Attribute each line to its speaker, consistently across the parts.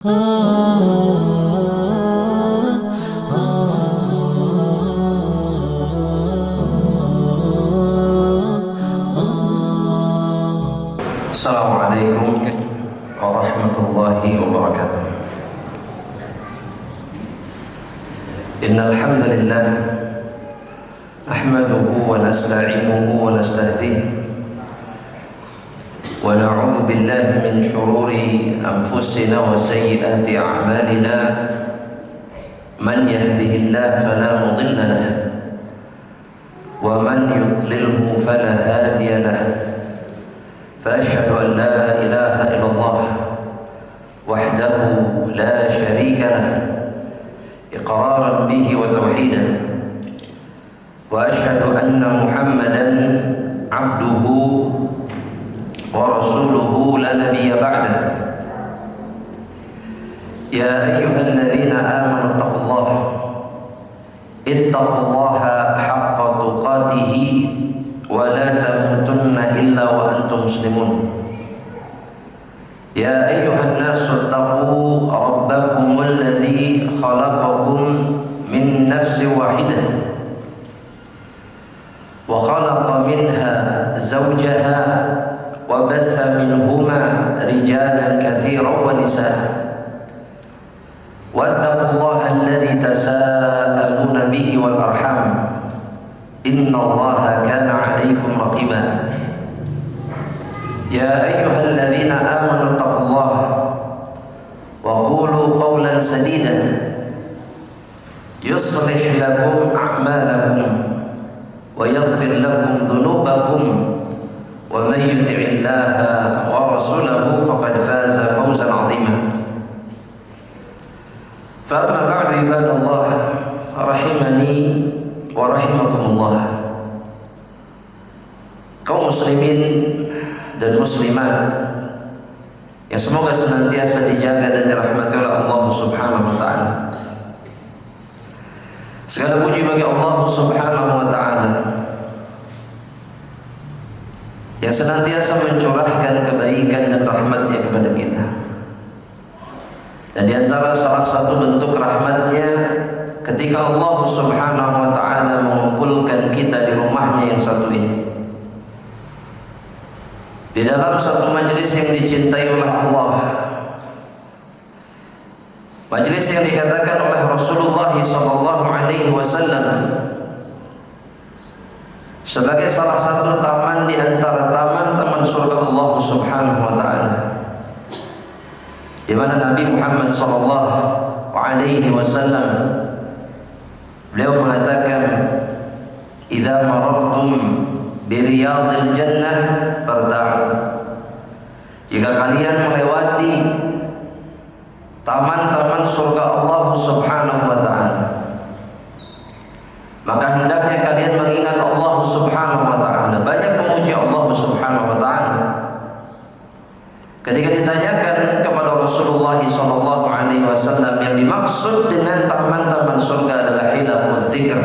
Speaker 1: Assalamualaikum warahmatullahi wabarakatuh. Innal hamdalillah nahmaduhu wa nasta'inuhu wa nastahdihi wa na'udzu billahi min shururi anfusina wa sayyiati a'malina. Man yahdihillahu fala mudilla lahu wa man yudlilhu fala hadiya lahu. فأشهد أن لا إله إلا الله وحده لا شريك له إقرارا به وتوحيدا، وأشهد أن محمدا عبده ورسوله لا نبي بعده. يا أيها الذين آمنوا اتقوا الله حق تقاته ولا تموتن إلا وأنتم مسلمون. يا أيها الناس اتقوا ربكم الذي خلقكم من نفس واحدة وخلق منها زوجها وبث منهما رجالا كثيرا ونساء واتقوا الله الذي تساءلون به والأرحام إن الله كان عليكم رقيبا. يا أيها الذين آمنوا اتقوا الله وقولوا قولا سديدا يصلح لكم أعمالكم ويغفر لكم ذنوبكم ومن يطع الله ورسوله فقد فاز فوزا عظيما. فأما بعد عباد الله رحمني wa rahimakumullah. Kaum muslimin dan muslimat yang semoga senantiasa dijaga dan dirahmati oleh Allah Subhanahu wa taala. Segala puji bagi Allah Subhanahu wa taala yang senantiasa mencurahkan kebaikan dan rahmat-Nya kepada kita. Dan di antara salah satu bentuk rahmat-Nya ketika Allah Subhanahu wa ta'ala mengumpulkan kita di rumahnya yang satu ini, di dalam satu majlis yang dicintai oleh Allah, majlis yang dikatakan oleh Rasulullah SAW sebagai salah satu taman di antara taman-taman surga Allah Subhanahu wa ta'ala, di mana Nabi Muhammad SAW beliau mengatakan, "Idza marartum bi riyadil jannah farta'u." Jika kalian melewati taman-taman surga Allah Subhanahu wa taala, maka hendaknya kalian mengingat Allah Subhanahu wa taala, banyak memuji Allah Subhanahu wa taala. Ketika ditanyakan kepada Rasulullah SAW yang dimaksud dengan taman-taman surga adalah hilaqul dzikr,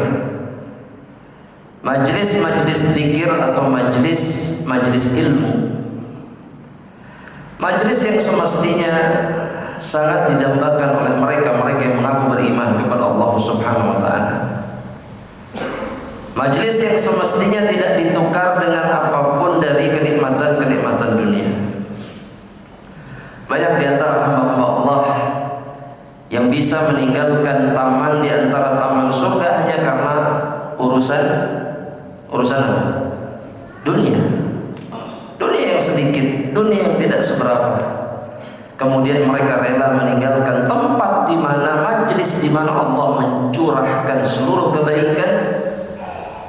Speaker 1: majlis-majlis zikir atau majlis ilmu, majlis yang semestinya sangat didambakan oleh mereka-mereka yang mengaku beriman kepada Allah Subhanahu wa taala. Majlis yang semestinya tidak ditukar dengan apapun dari kenikmatan-kenikmatan dunia. Banyak di antara hamba-hamba Allah yang bisa meninggalkan taman di antara taman surga hanya karena urusan apa? Dunia yang sedikit, dunia yang tidak seberapa. Kemudian mereka rela meninggalkan tempat di mana majlis di mana Allah mencurahkan seluruh kebaikan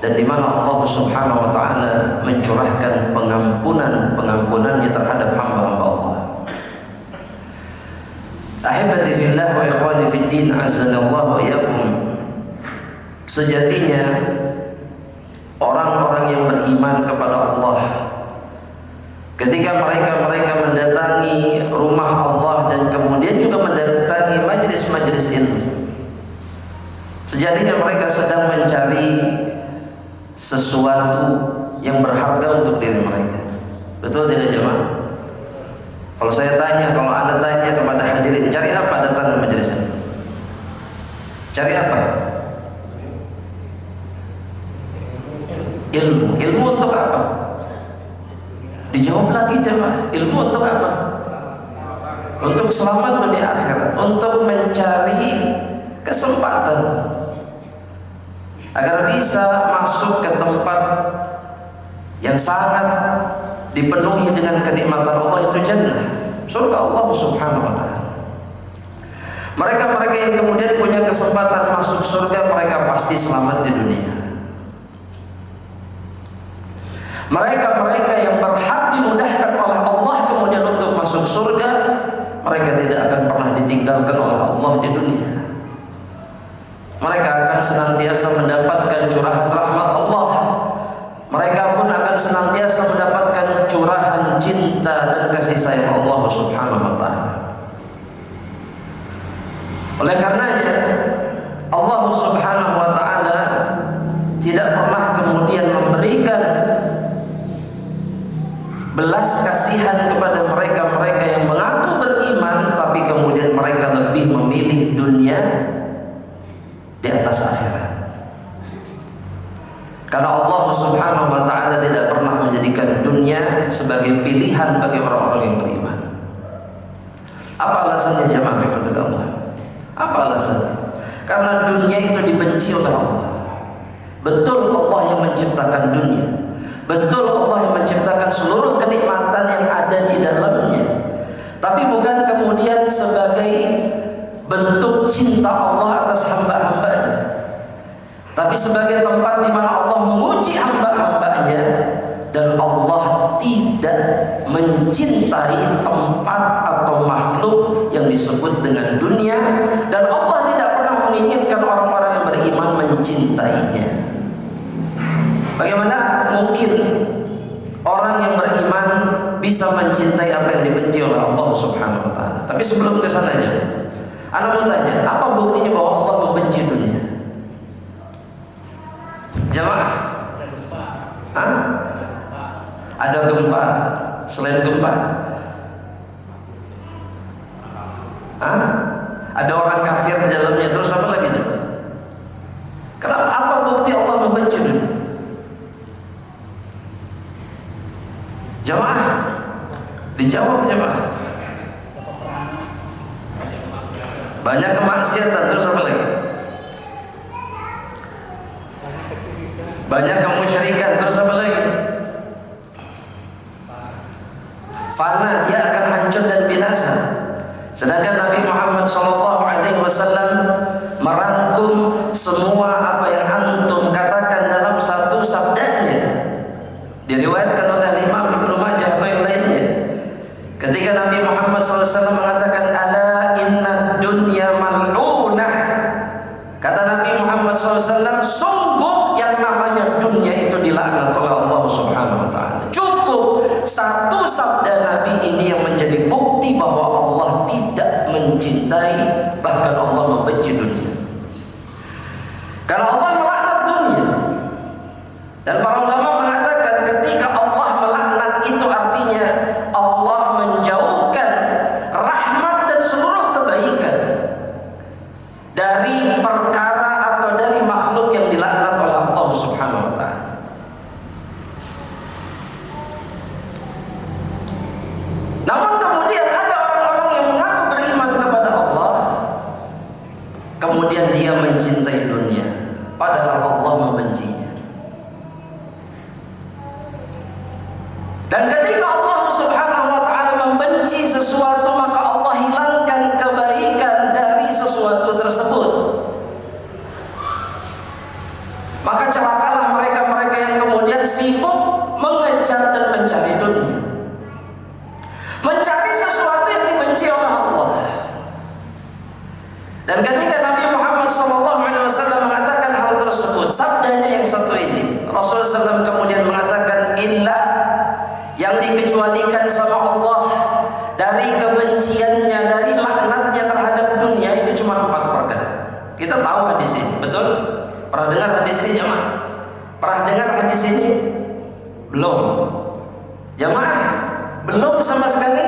Speaker 1: dan di mana Allah Subhanahu wa taala mencurahkan pengampunannya terhadap hamba-hamba Allah. Ahibati fillah wa ikhwani fid din, azanallahu wa iyyakum. Sejatinya orang-orang yang beriman kepada Allah, ketika mereka mendatangi rumah Allah dan kemudian juga mendatangi majlis-majlis ilmu, sejatinya mereka sedang mencari sesuatu yang berharga untuk diri mereka. Betul tidak jemaah? Kalau saya tanya, kalau Anda tanya kepada hadirin, cari apa datang ke majelis ini? Cari apa? Ilmu. Ilmu untuk apa? Dijawab lagi jemaah. Ilmu untuk apa? Untuk selamat dunia akhirat, untuk mencari kesempatan agar bisa masuk ke tempat yang sangat dipenuhi dengan kenikmatan Allah, itu jannah, surga Allah Subhanahu wa ta'ala. Mereka-mereka yang kemudian punya kesempatan masuk surga, mereka pasti selamat di dunia. Mereka-mereka yang berhak dimudahkan oleh Allah kemudian untuk masuk surga, mereka tidak akan pernah ditinggalkan oleh Allah di dunia. Mereka akan senantiasa mendapatkan curahan rahmat Allah. Mereka pun akan senantiasa mendapatkan curahan cinta dan kasih sayang Allah Subhanahu wa ta'ala. Oleh karenanya Allah Subhanahu wa ta'ala tidak pernah kemudian memberikan belas kasihan kepada mereka-mereka yang mengaku beriman tapi kemudian mereka lebih memilih dunia di atas akhirat. Karena Allah Subhanahu wa ta'ala tidak pernah menjadikan dunia sebagai pilihan bagi orang-orang yang beriman. Apa alasannya jemaah rahmatullah Allah? Apa alasannya? Karena dunia itu dibenci oleh Allah. Betul Allah yang menciptakan dunia, betul Allah yang menciptakan seluruh kenikmatan yang ada di dalamnya, tapi bukan kemudian sebagai bentuk cinta Allah atas hamba-hambanya, tapi sebagai tempat di mana Allah menguji hamba-hambanya. Dan Allah tidak mencintai tempat atau makhluk yang disebut dengan dunia, dan Allah tidak pernah menginginkan orang-orang yang beriman mencintainya. Bagaimana mungkin orang yang beriman bisa mencintai apa yang dibenci oleh Allah Subhanahu wa ta'ala? Tapi sebelum ke sana aja, Anda mau tanya, apa buktinya bahwa Allah membenci dunia? Jemaah? Hah? Ada gempa, selain gempa? Hah? Ada orang kafir di dalamnya, terus apa lagi jemaah? Kenapa? Apa bukti Allah membenci dunia? Jemaah, dijawab jemaah. Banyak kemaksiatan, terus apa lagi? Banyak kemusyrikan, terus apa lagi? Fana, dia akan hancur dan binasa. Sedangkan Nabi Muhammad SAW merangkum semua apa yang antum katakan dalam satu sabdanya. Diriwayatkan oleh Imam Ibnu Majah atau yang lainnya. Ketika Nabi Muhammad SAW mengatakan, ala inna dunya mal'unah. Kata Nabi Muhammad SAW, sungguh yang namanya dunia itu dilaknat oleh Allah Subhanahu wa ta'ala. Cukup satu sabda Nabi ini yang menjadi bukti bahwa Allah tidak mencintai, bahkan Allah membenci dunia. Karena Allah melaknat dunia. Dan para ulama mengatakan ketika Allah melaknat itu artinya Allah menjauhkan rahmat dan seluruh kebaikan dari perkara atau dari makhluk yang dilaknat oleh Allah Subhanahu wa ta'ala. Namun kemudian ada orang-orang yang mengaku beriman kepada Allah, kemudian dia mencintai dunia, padahal Allah membencinya. Dan ketika Allah Subhanahu wa ta'ala membenci sesuatu, maka Allah hilangkan kebaikan dari sesuatu tersebut. Maka celakalah mereka-mereka yang kemudian sibuk mengejar dan mencari dunia, mencari sesuatu yang dibenci oleh Allah. Dan ketika Nabi Muhammad SAW mengatakan hal tersebut, sabdanya yang satu ini, Rasulullah SAW kemudian mengatakan, illa, yang dikecualikan sama Allah dari kebenciannya, dari laknatnya terhadap dunia itu cuma 4 perkara. Kita tahu hadis ini, betul? Pernah dengar hadis ini jemaah? Pernah dengar hadis ini? Belum? Jemaah? Belum sama sekali?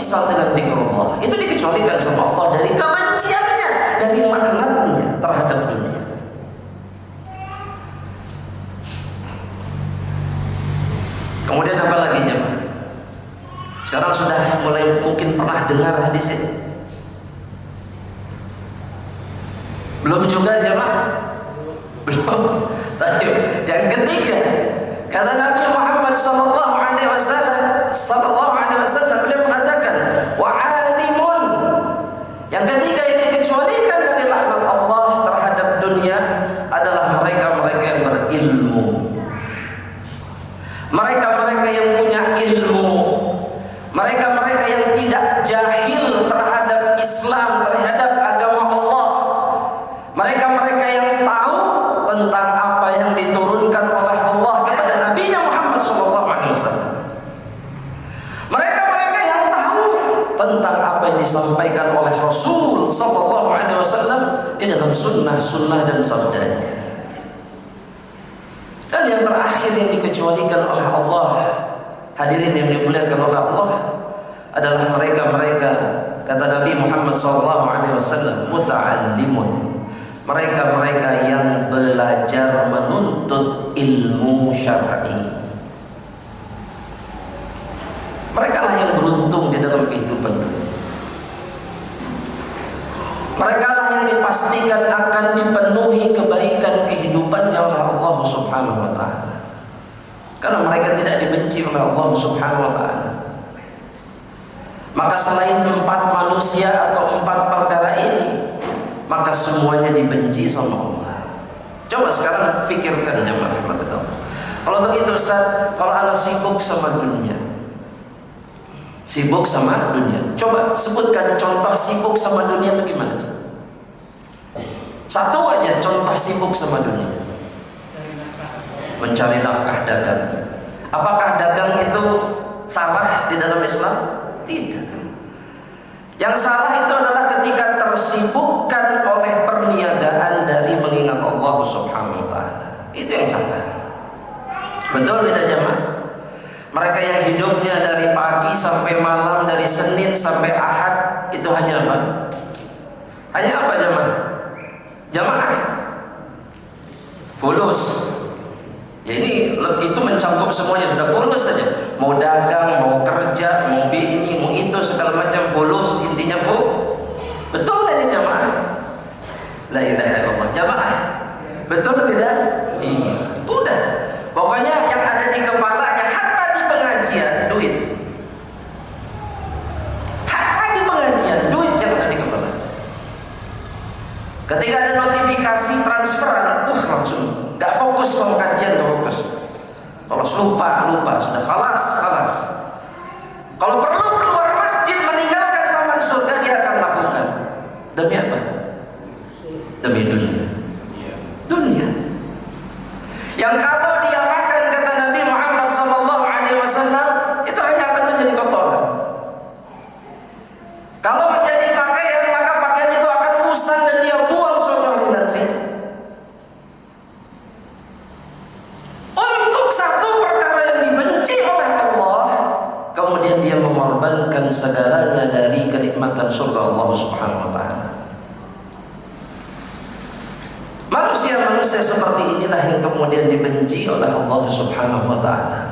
Speaker 1: berwisal dengan zikrullah. Itu dikecualikan sama Allah dari kebenciannya, dari laknatnya terhadap dunia. Kemudian apa lagi jemaah? Sekarang sudah mulai mungkin pernah dengar hadis ini? Belum juga jemaah? Belum. Tapi yang ketiga, kata Nabi Muhammad sallallahu alaihi wasallam beliau mengatakan wa alimun. Yang ketiga yang dikecualikan dari laknat Allah terhadap dunia adalah mereka-mereka yang berilmu. Mereka-mereka yang punya ilmu, mereka-mereka yang tidak jahil terhadap Islam, terhadap agama Allah, mereka-mereka yang tahu tentang apa yang diturunkan oleh Allah kepada Nabi-Nya Muhammad SAW. Mereka-mereka yang tahu tentang apa yang disampaikan oleh Rasul SAW di dalam sunnah dan sabdanya. Dan yang terakhir yang dikecualikan oleh Allah, hadirin yang dimuliakan oleh Allah, adalah mereka-mereka, kata Nabi Muhammad SAW, muta'allimun, mereka-mereka yang belajar menuntut ilmu syar'i. Mereka lah yang beruntung di dalam kehidupan dunia. Mereka lah yang dipastikan akan dipenuhi kebaikan kehidupannya oleh Allah Subhanahu wa ta'ala, karena mereka tidak dibenci oleh Allah Subhanahu wa ta'ala. Maka selain 4 manusia atau 4 perkara ini, maka semuanya dibenci sama Allah. Coba sekarang fikirkan jemaah. Kalau begitu Ustaz, kalau Anda sibuk sama dunia, sibuk sama dunia, coba sebutkan contoh sibuk sama dunia itu gimana? Satu aja contoh sibuk sama dunia. Mencari nafkah dagang. Apakah dagang itu salah di dalam Islam? Tidak. Yang salah itu adalah ketika tersibukkan oleh perniagaan dari mengingat Allah Subhanahu wa ta'ala. Itu yang salah. Betul tidak jemaah? Mereka yang hidupnya dari pagi sampai malam, dari Senin sampai Ahad, itu hanya apa? Hanya apa jemaah? Jamaah fulus. Ya ini itu mencakup semuanya, sudah fulus saja. Mau dagang, mau kerja, mau ini, mau itu, segala macam fulus, intinya betul tidak jamaah? La ilaha illallah. Jamaah betul tidak? Iya. Udah. Pokoknya yang ada di kepalanya, hatta di pengajian duit. Hatta di pengajian duit yang ada di kepala. Ketika ada notifikasi transferan, langsung gak fokus kalau kajian, gak fokus. Kalau lupa sudah khalas. Kalau perlu keluar masjid meninggalkan taman surga, dia akan lakukan. Demi apa? Demi dunia. Yang kalau dia makan, kata Nabi Muhammad SAW, itu hanya akan menjadi kotoran. Kalau menjadi pakaian, maka pakaian itu akan usang dan dia buang suatu hari nanti. Untuk satu perkara yang dibenci oleh Allah, kemudian dia mengorbankan segalanya dari kenikmatan surga Allah Subhanahu wa ta'ala. Manusia-manusia seperti inilah yang kemudian dibenci oleh Allah Subhanahu wa ta'ala.